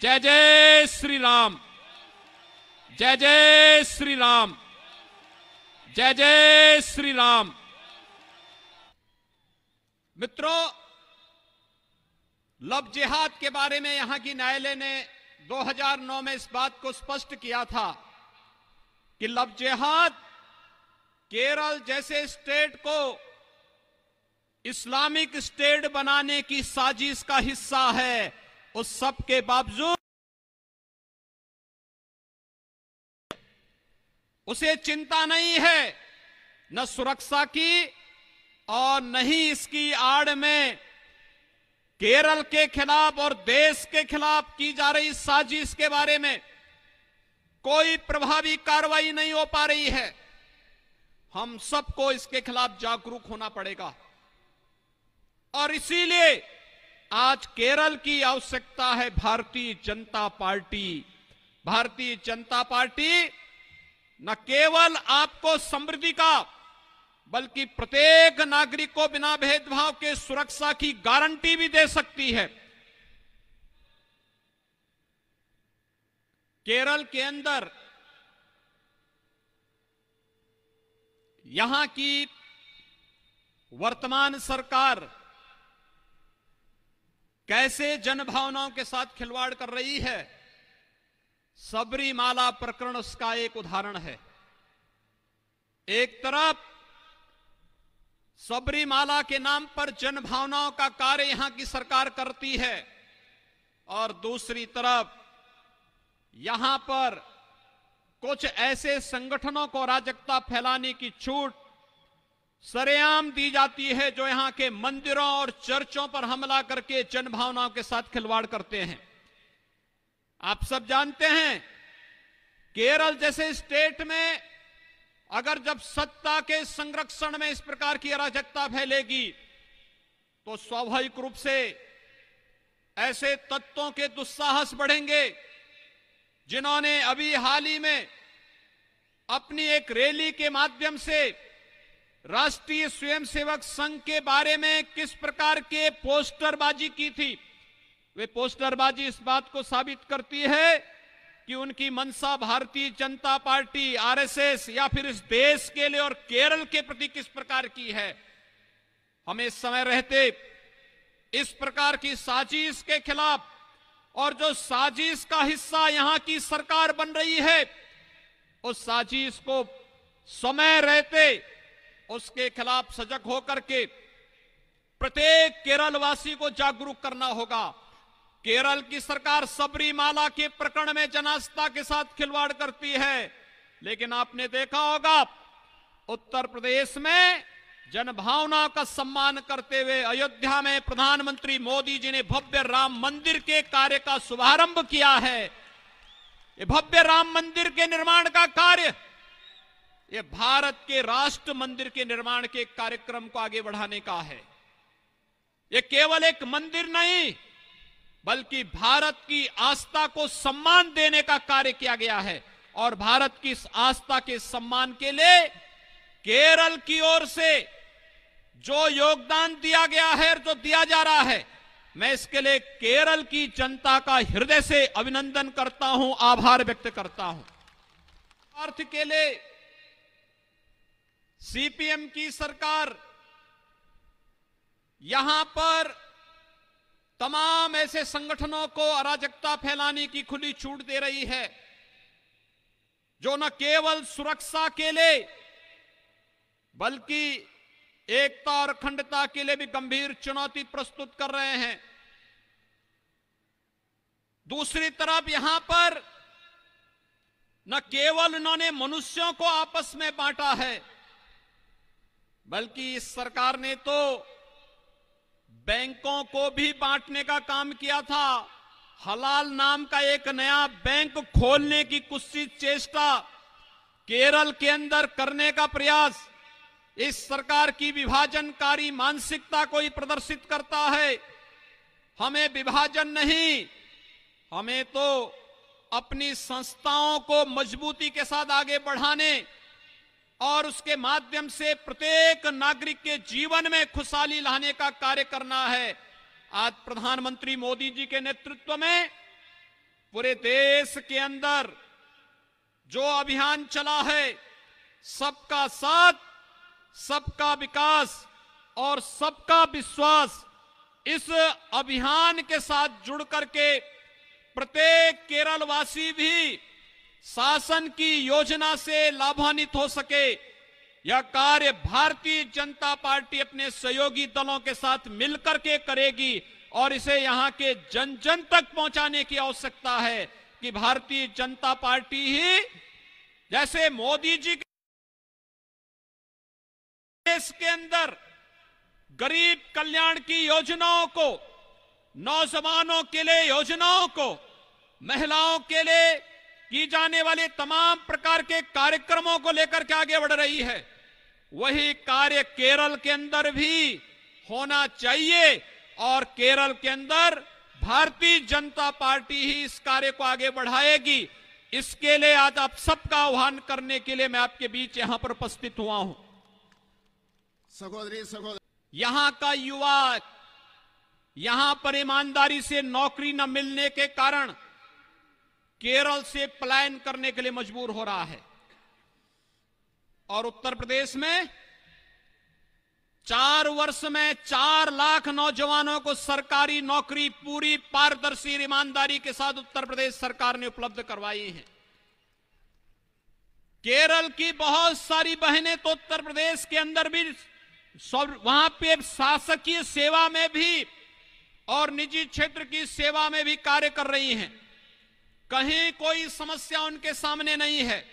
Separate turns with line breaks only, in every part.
जय जय श्री राम, जय जय श्री राम, जय जय श्री राम। मित्रों, लव जिहाद के बारे में यहां की न्यायालय ने 2009 में इस बात को स्पष्ट किया था कि लव जिहाद केरल जैसे स्टेट को इस्लामिक स्टेट बनाने की साजिश का हिस्सा है। उस सब के बावजूद उसे चिंता नहीं है, न सुरक्षा की और न ही इसकी आड़ में केरल के खिलाफ और देश के खिलाफ की जा रही साजिश के बारे में कोई प्रभावी कार्रवाई नहीं हो पा रही है। हम सबको इसके खिलाफ जागरूक होना पड़ेगा और इसीलिए आज केरल की आवश्यकता है भारतीय जनता पार्टी। भारतीय जनता पार्टी न केवल आपको समृद्धि का बल्कि प्रत्येक नागरिक को बिना भेदभाव के सुरक्षा की गारंटी भी दे सकती है। केरल के अंदर यहां की वर्तमान सरकार कैसे जनभावनाओं के साथ खिलवाड़ कर रही है, सबरीमाला प्रकरण उसका एक उदाहरण है। एक तरफ सबरीमाला के नाम पर जनभावनाओं का कार्य यहां की सरकार करती है और दूसरी तरफ यहां पर कुछ ऐसे संगठनों को अराजकता फैलाने की छूट सरेआम दी जाती है जो यहां के मंदिरों और चर्चों पर हमला करके जनभावनाओं के साथ खिलवाड़ करते हैं। आप सब जानते हैं केरल जैसे स्टेट में अगर जब सत्ता के संरक्षण में इस प्रकार की अराजकता फैलेगी तो स्वाभाविक रूप से ऐसे तत्वों के दुस्साहस बढ़ेंगे जिन्होंने अभी हाल ही में अपनी एक रैली के माध्यम से राष्ट्रीय स्वयंसेवक संघ के बारे में किस प्रकार के पोस्टरबाजी की थी। वे पोस्टरबाजी इस बात को साबित करती है कि उनकी मंशा भारतीय जनता पार्टी, आरएसएस या फिर इस देश के लिए और केरल के प्रति किस प्रकार की है। हमें समय रहते इस प्रकार की साजिश के खिलाफ और जो साजिश का हिस्सा यहां की सरकार बन रही है, उस साजिश को समय रहते उसके खिलाफ सजग होकर के प्रत्येक केरल वासी को जागरूक करना होगा। केरल की सरकार सबरीमाला के प्रकरण में जनास्था के साथ खिलवाड़ करती है, लेकिन आपने देखा होगा उत्तर प्रदेश में जनभावना का सम्मान करते हुए अयोध्या में प्रधानमंत्री मोदी जी ने भव्य राम मंदिर के कार्य का शुभारंभ किया है। ये भव्य राम मंदिर के निर्माण का कार्य ये भारत के राष्ट्र मंदिर के निर्माण के कार्यक्रम को आगे बढ़ाने का है। ये केवल एक मंदिर नहीं बल्कि भारत की आस्था को सम्मान देने का कार्य किया गया है और भारत की इस आस्था के सम्मान के लिए केरल की ओर से जो योगदान दिया गया है और जो दिया जा रहा है, मैं इसके लिए केरल की जनता का हृदय से अभिनंदन करता हूं, आभार व्यक्त करता हूं। अर्थ के लिए सीपीएम की सरकार यहां पर तमाम ऐसे संगठनों को अराजकता फैलाने की खुली छूट दे रही है जो न केवल सुरक्षा के लिए बल्कि एकता और अखंडता के लिए भी गंभीर चुनौती प्रस्तुत कर रहे हैं। दूसरी तरफ यहां पर न केवल उन्होंने मनुष्यों को आपस में बांटा है बल्कि इस सरकार ने तो बैंकों को भी बांटने का काम किया था। हलाल नाम का एक नया बैंक खोलने की कुत्सित चेष्टा केरल के अंदर करने का प्रयास इस सरकार की विभाजनकारी मानसिकता को ही प्रदर्शित करता है। हमें विभाजन नहीं, हमें तो अपनी संस्थाओं को मजबूती के साथ आगे बढ़ाने और उसके माध्यम से प्रत्येक नागरिक के जीवन में खुशहाली लाने का कार्य करना है। आज प्रधानमंत्री मोदी जी के नेतृत्व में पूरे देश के अंदर जो अभियान चला है, सबका साथ, सबका विकास और सबका विश्वास, इस अभियान के साथ जुड़ करके प्रत्येक केरलवासी भी शासन की योजना से लाभान्वित हो सके, यह कार्य भारतीय जनता पार्टी अपने सहयोगी दलों के साथ मिलकर के करेगी और इसे यहां के जन जन तक पहुंचाने की आवश्यकता है कि भारतीय जनता पार्टी ही, जैसे मोदी जी के देश के अंदर गरीब कल्याण की योजनाओं को, नौजवानों के लिए योजनाओं को, महिलाओं के लिए की जाने वाले तमाम प्रकार के कार्यक्रमों को लेकर के आगे बढ़ रही है, वही कार्य केरल के अंदर भी होना चाहिए और केरल के अंदर भारतीय जनता पार्टी ही इस कार्य को आगे बढ़ाएगी। इसके लिए आज आप सबका आह्वान करने के लिए मैं आपके बीच यहां पर उपस्थित हुआ हूं।
सहोदरी
यहां का युवा यहां पर ईमानदारी से नौकरी न मिलने के कारण केरल से पलायन करने के लिए मजबूर हो रहा है और उत्तर प्रदेश में 4 वर्ष में 4 लाख नौजवानों को सरकारी नौकरी पूरी पारदर्शी ईमानदारी के साथ उत्तर प्रदेश सरकार ने उपलब्ध करवाई है। केरल की बहुत सारी बहनें तो उत्तर प्रदेश के अंदर भी वहां पे शासकीय सेवा में भी और निजी क्षेत्र की सेवा में भी कार्य कर रही हैं, कहीं कोई समस्या उनके सामने नहीं है।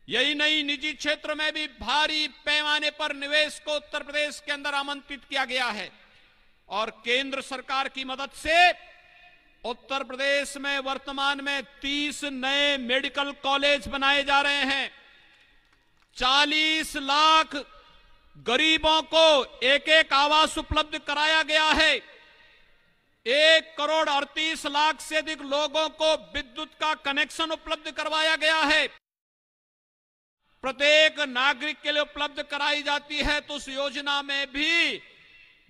यही नहीं, निजी क्षेत्र में भी भारी पैमाने पर निवेश को उत्तर प्रदेश के अंदर आमंत्रित किया गया है और केंद्र सरकार की मदद से उत्तर प्रदेश में वर्तमान में 30 नए मेडिकल कॉलेज बनाए जा रहे हैं। 40 लाख गरीबों को एक आवास उपलब्ध कराया गया है। 1 करोड़ 38 लाख से अधिक लोगों को विद्युत का कनेक्शन उपलब्ध करवाया गया है। प्रत्येक नागरिक के लिए उपलब्ध कराई जाती है, तो उस योजना में भी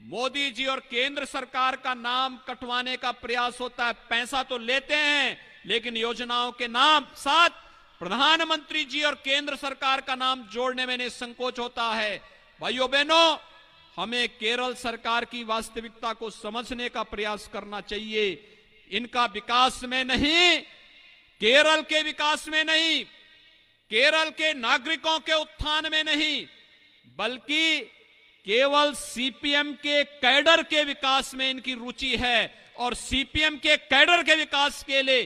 मोदी जी और केंद्र सरकार का नाम कटवाने का प्रयास होता है। पैसा तो लेते हैं, लेकिन योजनाओं के नाम साथ प्रधानमंत्री जी और केंद्र सरकार का नाम जोड़ने में संकोच होता है। भाइयों बहनों, हमें केरल सरकार की वास्तविकता को समझने का प्रयास करना चाहिए। इनका विकास में नहीं, केरल के विकास में नहीं, केरल के नागरिकों के उत्थान में नहीं, बल्कि केवल सीपीएम के कैडर के विकास में इनकी रुचि है और सीपीएम के कैडर के विकास के लिए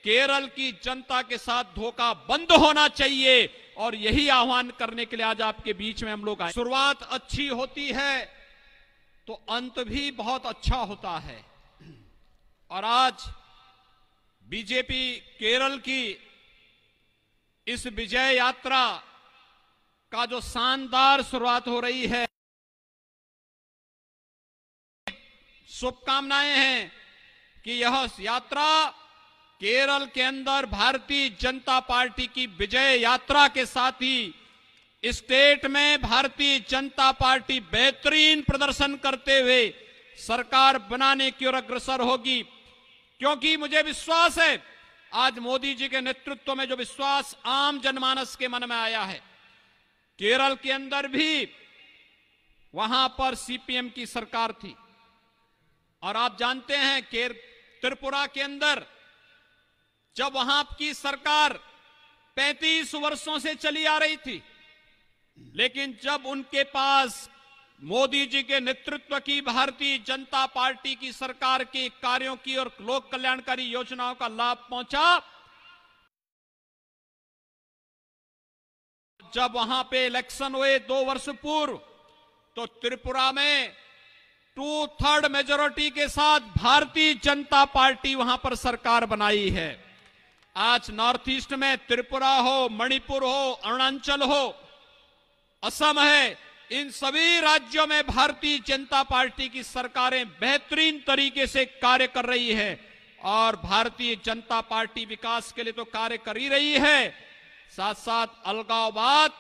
केरल की जनता के साथ धोखा बंद होना चाहिए और यही आह्वान करने के लिए आज आपके बीच में हम लोग आए। शुरुआत अच्छी होती है तो अंत भी बहुत अच्छा होता है और आज बीजेपी केरल की इस विजय यात्रा का जो शानदार शुरुआत हो रही है, शुभकामनाएं हैं कि यह यात्रा केरल के अंदर भारतीय जनता पार्टी की विजय यात्रा के साथ ही स्टेट में भारतीय जनता पार्टी बेहतरीन प्रदर्शन करते हुए सरकार बनाने की ओर अग्रसर होगी। क्योंकि मुझे विश्वास है, आज मोदी जी के नेतृत्व में जो विश्वास आम जनमानस के मन में आया है, केरल के अंदर भी वहां पर सीपीएम की सरकार थी और आप जानते हैं कि त्रिपुरा के अंदर जब वहां की सरकार 35 वर्षों से चली आ रही थी, लेकिन जब उनके पास मोदी जी के नेतृत्व की भारतीय जनता पार्टी की सरकार के कार्यों की और लोक कल्याणकारी योजनाओं का लाभ पहुंचा, जब वहां पे इलेक्शन हुए 2 वर्ष पूर्व, तो त्रिपुरा में 2/3 मेजोरिटी के साथ भारतीय जनता पार्टी वहां पर सरकार बनाई है। आज नॉर्थ ईस्ट में त्रिपुरा हो, मणिपुर हो, अरुणाचल हो, असम है, इन सभी राज्यों में भारतीय जनता पार्टी की सरकारें बेहतरीन तरीके से कार्य कर रही है और भारतीय जनता पार्टी विकास के लिए तो कार्य कर ही रही है, साथ साथ अलगाववाद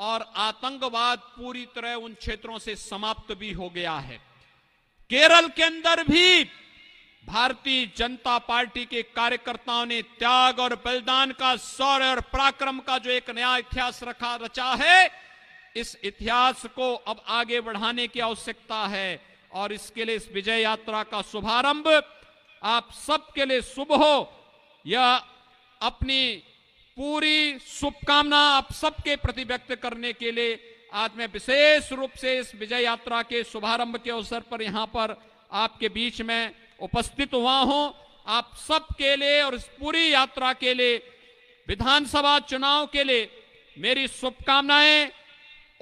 और आतंकवाद पूरी तरह उन क्षेत्रों से समाप्त भी हो गया है। केरल के अंदर भी भारतीय जनता पार्टी के कार्यकर्ताओं ने त्याग और बलिदान का, शौर्य और पराक्रम का जो एक नया इतिहास रचा है, इस इतिहास को अब आगे बढ़ाने की आवश्यकता है। और इसके लिए इस विजय यात्रा का शुभारंभ आप सबके लिए शुभ हो, यह अपनी पूरी शुभकामना आप सबके प्रति व्यक्त करने के लिए आज मैं विशेष रूप से इस विजय यात्रा के शुभारंभ के अवसर पर यहां पर आपके बीच में उपस्थित हुआ हूं। आप सबके लिए और इस पूरी यात्रा के लिए, विधानसभा चुनाव के लिए मेरी शुभकामनाएं,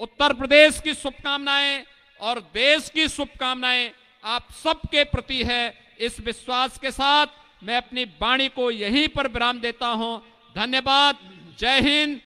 उत्तर प्रदेश की शुभकामनाएं और देश की शुभकामनाएं आप सबके प्रति है। इस विश्वास के साथ मैं अपनी वाणी को यहीं पर विराम देता हूं। धन्यवाद। जय हिंद,